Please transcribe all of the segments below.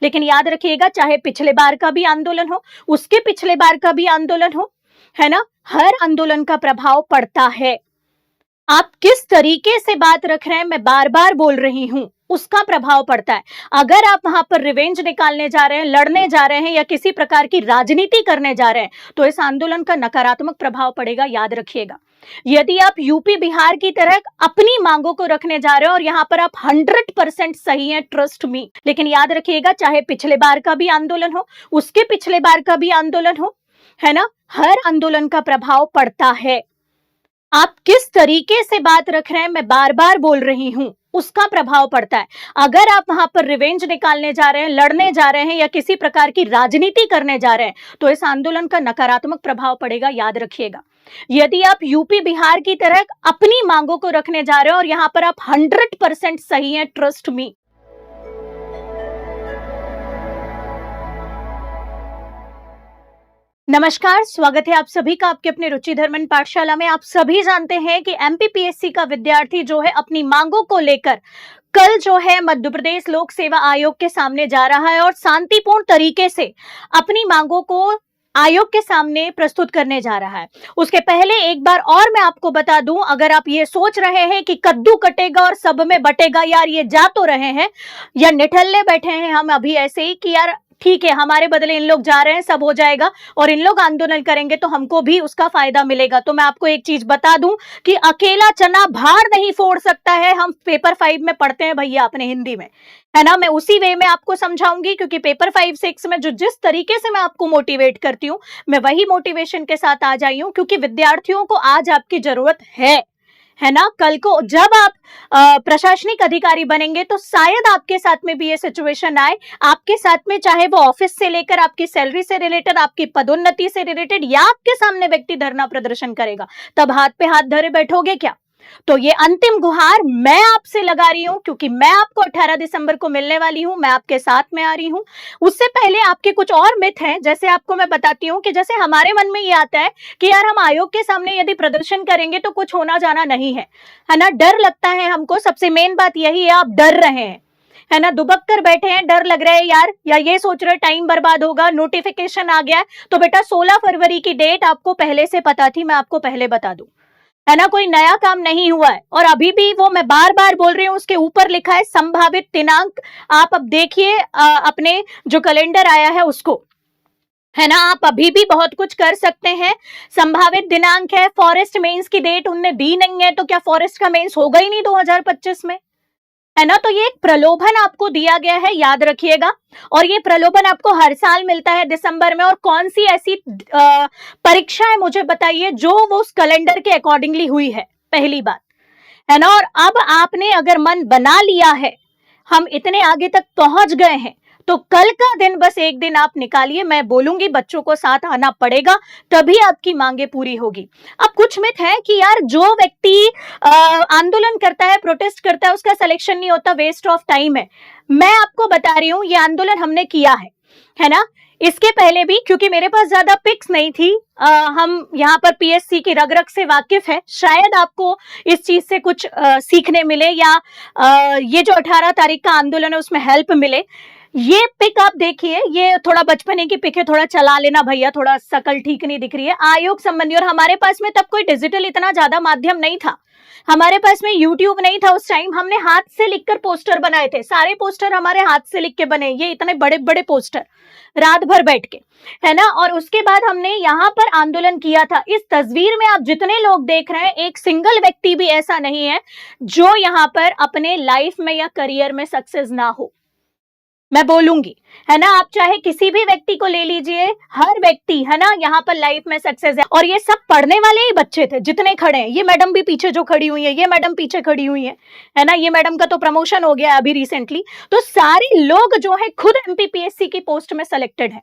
लेकिन याद रखिएगा, चाहे पिछले बार का भी आंदोलन हो, उसके पिछले बार का भी आंदोलन हो, है ना, हर आंदोलन का प्रभाव पड़ता है। आप किस तरीके से बात रख रहे हैं, मैं बार बार बोल रही हूं, उसका प्रभाव पड़ता है। अगर आप वहां पर रिवेंज निकालने जा रहे हैं, लड़ने जा रहे हैं या किसी प्रकार की राजनीति करने जा रहे हैं, तो इस आंदोलन का नकारात्मक प्रभाव पड़ेगा, याद रखिएगा। यदि आप यूपी बिहार की तरह अपनी मांगों को रखने जा रहे हो और यहां पर आप 100% सही हैं, ट्रस्ट मी, लेकिन याद रखिएगा, चाहे पिछले बार का भी आंदोलन हो, उसके पिछले बार का भी आंदोलन हो, है ना, हर आंदोलन का प्रभाव पड़ता है। आप किस तरीके से बात रख रहे हैं, मैं बार बार बोल रही हूं, उसका प्रभाव पड़ता है। अगर आप वहां पर रिवेंज निकालने जा रहे हैं, लड़ने जा रहे हैं या किसी प्रकार की राजनीति करने जा रहे हैं, तो इस आंदोलन का नकारात्मक प्रभाव पड़ेगा, याद रखिएगा। यदि आप यूपी बिहार की तरह अपनी मांगों को रखने जा रहे हो और यहां पर आप 100% सही हैं, ट्रस्ट मी। नमस्कार, स्वागत है आप सभी का आपके अपने रुचि धर्मन पाठशाला में। आप सभी जानते हैं कि एमपीपीएससी का विद्यार्थी जो है अपनी मांगों को लेकर कल जो है मध्य प्रदेश लोक सेवा आयोग के सामने जा रहा है और शांतिपूर्ण तरीके से अपनी मांगों को आयोग के सामने प्रस्तुत करने जा रहा है। उसके पहले एक बार और मैं आपको बता दूं, अगर आप ये सोच रहे हैं कि कद्दू कटेगा और सब में बटेगा, यार ये जा तो रहे हैं या निठल्ले बैठे हैं हम अभी ऐसे ही कि यार ठीक है, हमारे बदले इन लोग जा रहे हैं, सब हो जाएगा और इन लोग आंदोलन करेंगे तो हमको भी उसका फायदा मिलेगा, तो मैं आपको एक चीज बता दूं कि अकेला चना भार नहीं फोड़ सकता है। हम पेपर 5 में पढ़ते हैं भैया अपने हिंदी में, है ना। मैं उसी वे में आपको समझाऊंगी, क्योंकि पेपर 5 6 में जो जिस तरीके से मैं आपको मोटिवेट करती हूँ, मैं वही मोटिवेशन के साथ आ जाई हूँ, क्योंकि विद्यार्थियों को आज आपकी जरूरत है ना। कल को जब आप प्रशासनिक अधिकारी बनेंगे तो शायद आपके साथ में भी ये सिचुएशन आए, आपके साथ में चाहे वो ऑफिस से लेकर आपकी सैलरी से रिलेटेड, आपकी पदोन्नति से रिलेटेड, या आपके सामने व्यक्ति धरना प्रदर्शन करेगा, तब हाथ पे हाथ धरे बैठोगे क्या? तो ये अंतिम गुहार मैं आपसे लगा रही हूं, क्योंकि मैं आपको 18 दिसंबर को मिलने वाली हूं, मैं आपके साथ में आ रही हूं। उससे पहले आपके कुछ और मिथ हैं, जैसे आपको मैं बताती हूं कि जैसे हमारे मन में ये आता है कि यार हम आयोग के सामने यदि प्रदर्शन करेंगे तो कुछ होना जाना नहीं है ना, डर लगता है हमको। सबसे मेन बात यही है, आप डर रहे हैं, है ना, दुबक कर बैठे हैं, डर लग रहा है यार, या ये सोच रहे टाइम बर्बाद होगा, नोटिफिकेशन आ गया है। तो बेटा 16 फरवरी की डेट आपको पहले से पता थी, मैं आपको पहले बता दूं, है ना, कोई नया काम नहीं हुआ है। और अभी भी वो मैं बार बार बोल रही हूँ, उसके ऊपर लिखा है संभावित दिनांक। आप अब देखिए अपने जो कैलेंडर आया है उसको, है ना, आप अभी भी बहुत कुछ कर सकते हैं। संभावित दिनांक है, फॉरेस्ट मेंस की डेट उनने दी नहीं है, तो क्या फॉरेस्ट का मेंस होगा ही नहीं 2025 में, है ना। तो ये एक प्रलोभन आपको दिया गया है, याद रखिएगा। और ये प्रलोभन आपको हर साल मिलता है दिसंबर में। और कौन सी ऐसी परीक्षा है मुझे बताइए जो वो उस कैलेंडर के अकॉर्डिंगली हुई है, पहली बात, है ना। और अब आपने अगर मन बना लिया है, हम इतने आगे तक पहुंच गए हैं, तो कल का दिन बस एक दिन आप निकालिए, मैं बोलूंगी बच्चों को साथ आना पड़ेगा, तभी आपकी मांगे पूरी होगी। अब कुछ मिथ है कि यार जो व्यक्ति आंदोलन करता है, प्रोटेस्ट करता है, उसका सिलेक्शन नहीं होता, वेस्ट ऑफ टाइम है। मैं आपको बता रही हूं, ये आंदोलन हमने किया है ना। इसके पहले भी, क्योंकि मेरे पास ज्यादा पिक्स नहीं थी, हम यहाँ पर पीएससी की रग रग से वाकिफ है, शायद आपको इस चीज से कुछ सीखने मिले, या ये जो 18 तारीख का आंदोलन है उसमें हेल्प मिले। ये पिक आप देखिए, ये थोड़ा बचपने की पिक है, थोड़ा चला लेना भैया, थोड़ा शकल ठीक नहीं दिख रही है, आयोग संबंधी। और हमारे पास में तब कोई डिजिटल इतना ज्यादा माध्यम नहीं था, हमारे पास में यूट्यूब नहीं था उस टाइम, हमने हाथ से लिखकर पोस्टर बनाए थे, सारे पोस्टर हमारे हाथ से लिख के बने, ये इतने बड़े बड़े पोस्टर, रात भर बैठ के, है ना। और उसके बाद हमने यहाँ पर आंदोलन किया था। इस तस्वीर में आप जितने लोग देख रहे हैं, एक सिंगल व्यक्ति भी ऐसा नहीं है जो यहाँ पर अपने लाइफ में या करियर में सक्सेस ना हो, मैं बोलूंगी, है ना। आप चाहे किसी भी व्यक्ति को ले लीजिए, हर व्यक्ति, है ना, यहाँ पर लाइफ में सक्सेस है। और ये सब पढ़ने वाले ही बच्चे थे जितने खड़े हैं, ये मैडम भी पीछे जो खड़ी हुई है, ये मैडम पीछे खड़ी हुई है ना, ये मैडम का तो प्रमोशन हो गया अभी रिसेंटली। तो सारे लोग जो है खुद एमपीपीएससी की पोस्ट में सेलेक्टेड है।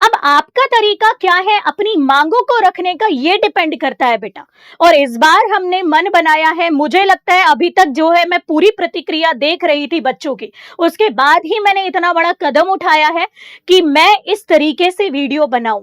अब आपका तरीका क्या है अपनी मांगों को रखने का, ये डिपेंड करता है बेटा। और इस बार हमने मन बनाया है, मुझे लगता है अभी तक जो है मैं पूरी प्रतिक्रिया देख रही थी बच्चों की, उसके बाद ही मैंने इतना बड़ा कदम उठाया है कि मैं इस तरीके से वीडियो बनाऊं।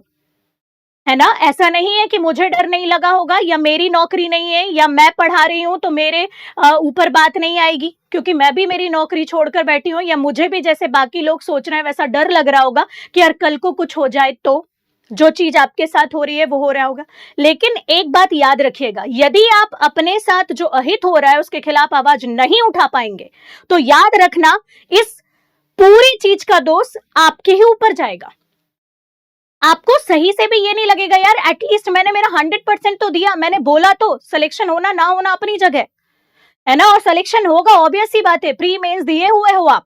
है ना? ऐसा नहीं है कि मुझे डर नहीं लगा होगा या मेरी नौकरी नहीं है या मैं पढ़ा रही हूँ तो मेरे ऊपर बात नहीं आएगी, क्योंकि मैं भी मेरी नौकरी छोड़कर बैठी हूँ, या मुझे भी जैसे बाकी लोग सोच रहे हैं वैसा डर लग रहा होगा कि यार कल को कुछ हो जाए तो जो चीज आपके साथ हो रही है वो हो रहा होगा। लेकिन एक बात याद रखिएगा, यदि आप अपने साथ जो अहित हो रहा है उसके खिलाफ आवाज नहीं उठा पाएंगे तो याद रखना इस पूरी चीज का दोष आपके ही ऊपर जाएगा। आपको सही से भी ये नहीं लगेगा यार एटलीस्ट मैंने मेरा 100% तो दिया, मैंने बोला तो, सिलेक्शन होना ना होना अपनी जगह है ना, और सिलेक्शन होगा ऑब्वियस सी बात है, प्री मेंस दिए हुए हो आप,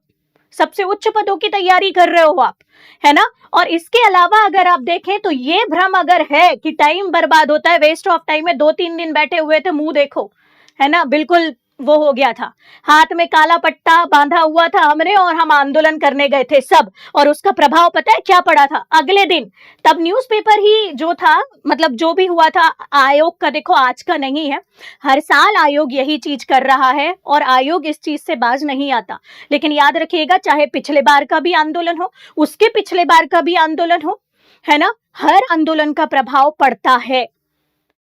सबसे उच्च पदों की तैयारी कर रहे हो आप, है ना। और इसके अलावा अगर आप देखें तो ये भ्रम अगर है कि टाइम बर्बाद होता है, वेस्ट ऑफ टाइम है, 2-3 दिन बैठे हुए थे, मुंह देखो, है ना, बिल्कुल वो हो गया था, हाथ में काला पट्टा बांधा हुआ था हमने और हम आंदोलन करने गए थे सब, और उसका प्रभाव पता है क्या पड़ा था अगले दिन, तब न्यूज़पेपर ही जो था, मतलब जो भी हुआ था आयोग का, देखो आज का नहीं है, हर साल आयोग यही चीज कर रहा है और आयोग इस चीज से बाज नहीं आता। लेकिन याद रखिएगा चाहे पिछले बार का भी आंदोलन हो, उसके पिछले बार का भी आंदोलन हो, है ना, हर आंदोलन का प्रभाव पड़ता है।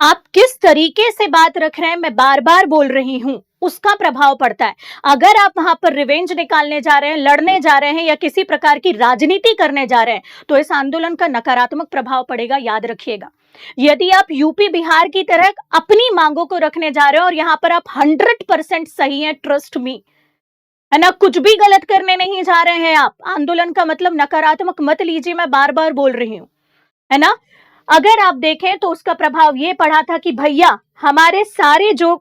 आप किस तरीके से बात रख रहे हैं, मैं बार बार बोल रही हूं, उसका प्रभाव पड़ता है। अगर आप वहां पर रिवेंज निकालने जा रहे हैं, लड़ने जा रहे हैं या किसी प्रकार की राजनीति करने जा रहे हैं तो इस आंदोलन का नकारात्मक प्रभाव पड़ेगा, याद रखिएगा। यदि आप यूपी बिहार की तरह अपनी मांगों को रखने जा रहे हो और यहां पर आप 100% सही हैं, ट्रस्ट मी, है ना, कुछ भी गलत करने नहीं जा रहे हैं आप, आंदोलन का मतलब नकारात्मक मत लीजिए, मैं बार बार बोल रही हूं, है ना। अगर आप देखें तो उसका प्रभाव ये पड़ा था कि भैया हमारे सारे जो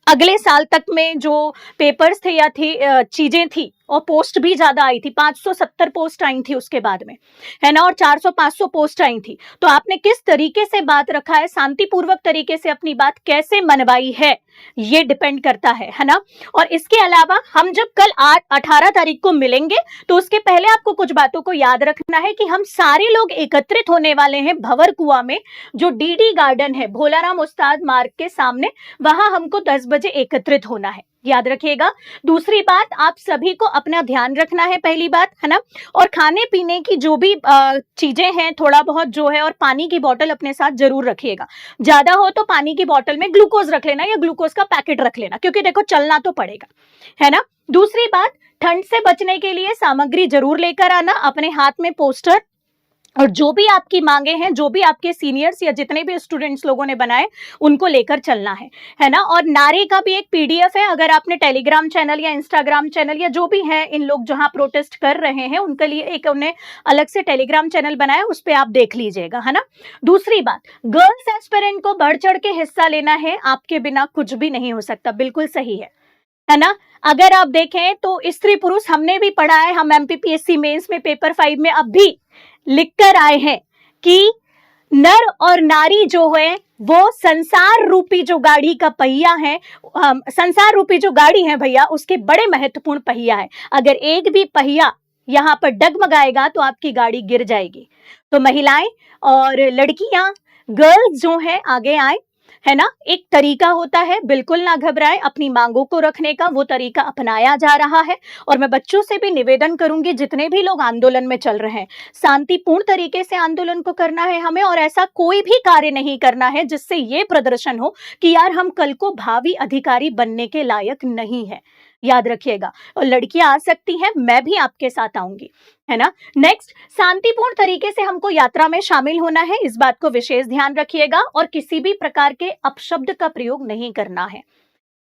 अगले साल तक में जो पेपर्स थे या थी चीजें थी, और पोस्ट भी ज्यादा आई थी, 570 पोस्ट आई थी उसके बाद में, है ना, और 400-500 पोस्ट आई थी, तो आपने किस तरीके से बात रखा है, शांतिपूर्वक तरीके से अपनी बात कैसे मनवाई है, ये डिपेंड करता है ना। और इसके अलावा हम जब कल 18 तारीख को मिलेंगे तो उसके पहले आपको कुछ बातों को याद रखना है कि हम सारे लोग एकत्रित होने वाले हैं भंवर कुआं में, जो डीडी गार्डन है भोलाराम उस्ताद मार्ग के सामने, वहां हमको 10 बजे एकत्रित होना है, याद रखिएगा। दूसरी बात, आप सभी को अपना ध्यान रखना है, पहली बात, है ना, और खाने पीने की जो भी चीजें हैं थोड़ा बहुत जो है, और पानी की बोतल अपने साथ जरूर रखिएगा, ज्यादा हो तो पानी की बोतल में ग्लूकोज रख लेना या ग्लूकोज का पैकेट रख लेना, क्योंकि देखो चलना तो पड़ेगा, है ना। दूसरी बात, ठंड से बचने के लिए सामग्री जरूर लेकर आना, अपने हाथ में पोस्टर और जो भी आपकी मांगे हैं, जो भी आपके सीनियर्स या जितने भी स्टूडेंट्स लोगों ने बनाए उनको लेकर चलना है ना। और नारे का भी एक पीडीएफ है, अगर आपने टेलीग्राम चैनल या इंस्टाग्राम चैनल या जो भी है इन लोग जहां प्रोटेस्ट कर रहे हैं उनके लिए एक उन्हें अलग से टेलीग्राम चैनल बनाया, उस पर आप देख लीजिएगा, है ना। दूसरी बात, गर्ल्स एस्पिरेंट को बढ़ चढ़ के हिस्सा लेना है, आपके बिना कुछ भी नहीं हो सकता, बिल्कुल सही है ना। अगर आप देखें तो स्त्री पुरुष हमने भी पढ़ा है, हम एमपीपीएससी मेंस में पेपर 5 में अब भी लिख कर आए हैं कि नर और नारी जो है वो संसार रूपी जो गाड़ी का पहिया है, संसार रूपी जो गाड़ी है भैया उसके बड़े महत्वपूर्ण पहिया है, अगर एक भी पहिया यहाँ पर डगमगाएगा तो आपकी गाड़ी गिर जाएगी। तो महिलाएं और लड़कियां, गर्ल्स जो है आगे आए, है ना, एक तरीका होता है, बिल्कुल ना घबराएं, अपनी मांगों को रखने का वो तरीका अपनाया जा रहा है। और मैं बच्चों से भी निवेदन करूंगी, जितने भी लोग आंदोलन में चल रहे हैं, शांतिपूर्ण तरीके से आंदोलन को करना है हमें, और ऐसा कोई भी कार्य नहीं करना है जिससे ये प्रदर्शन हो कि यार हम कल को भावी अधिकारी बनने के लायक नहीं है, याद रखिएगा। और लड़कियां आ सकती हैं, मैं भी आपके साथ आऊंगी, है ना। नेक्स्ट, शांतिपूर्ण तरीके से हमको यात्रा में शामिल होना है, इस बात को विशेष ध्यान रखिएगा, और किसी भी प्रकार के अपशब्द का प्रयोग नहीं करना है,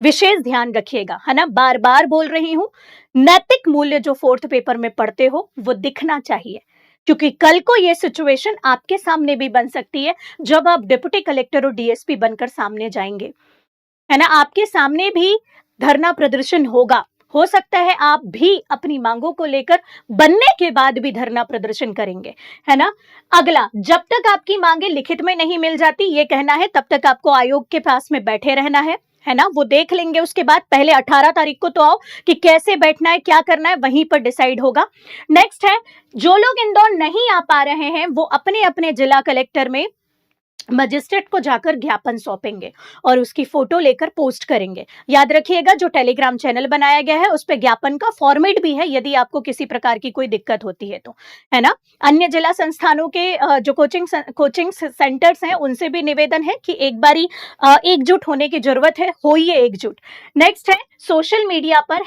विशेष ध्यान रखिएगा, है ना। बार बार बोल रही हूं, नैतिक मूल्य जो 4th पेपर में पढ़ते हो वो दिखना चाहिए, क्योंकि कल को ये सिचुएशन आपके सामने भी बन सकती है जब आप डिप्टी कलेक्टर और डीएसपी बनकर सामने जाएंगे, है ना। आपके सामने भी धरना प्रदर्शन होगा, हो सकता है आप भी अपनी मांगों को लेकर बनने के बाद भी धरना प्रदर्शन करेंगे, है ना। अगला, जब तक आपकी मांगे लिखित में नहीं मिल जाती, ये कहना है तब तक आपको आयोग के पास में बैठे रहना है ना, वो देख लेंगे उसके बाद, पहले 18 तारीख को तो आओ कि कैसे बैठना है, क्या करना है, वहीं पर डिसाइड होगा। नेक्स्ट है, जो लोग इंदौर नहीं आ पा रहे हैं वो अपने अपने जिला कलेक्टर में मजिस्ट्रेट को जाकर ज्ञापन सौंपेंगे और उसकी फोटो लेकर पोस्ट करेंगे। याद रखिएगा, जो टेलीग्राम चैनल बनाया गया है उस पे ज्ञापन का फॉर्मेट भी है, यदि आपको किसी प्रकार की कोई दिक्कत होती है तो, है ना। अन्य जिला संस्थानों के जो कोचिंग सेंटर्स हैं उनसे भी निवेदन है कि एक बारी एकजुट होने की जरूरत है, होइए एकजुट। नेक्स्ट है, सोशल मीडिया पर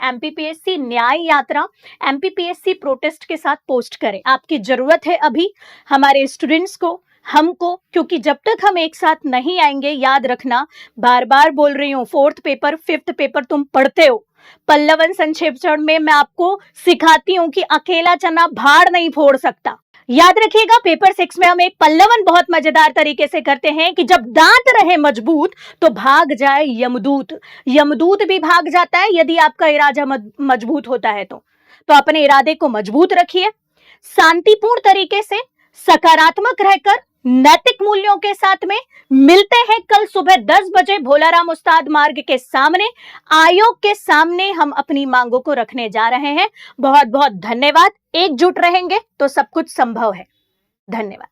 #MPPSC न्याय यात्रा, MPPSC प्रोटेस्ट के साथ पोस्ट करें। आपकी जरूरत है अभी हमारे स्टूडेंट्स को, हमको, क्योंकि जब तक हम एक साथ नहीं आएंगे, याद रखना, बार बार बोल रही हूं, 4th पेपर 5th पेपर तुम पढ़ते हो, पल्लवन संक्षेपण में मैं आपको सिखाती हूं कि अकेला चना भाड़ नहीं फोड़ सकता। याद रखिएगा, पेपर 6 में हम एक पल्लवन बहुत मजेदार तरीके से करते हैं कि जब दांत रहे मजबूत तो भाग जाए यमदूत। यमदूत भी भाग जाता है यदि आपका इरादा मजबूत होता है तो अपने इरादे को मजबूत रखिए, शांतिपूर्ण तरीके से, सकारात्मक रहकर, नैतिक मूल्यों के साथ में। मिलते हैं कल सुबह 10 बजे भोलाराम उस्ताद मार्ग के सामने, आयोग के सामने हम अपनी मांगों को रखने जा रहे हैं। बहुत बहुत धन्यवाद। एकजुट रहेंगे तो सब कुछ संभव है। धन्यवाद।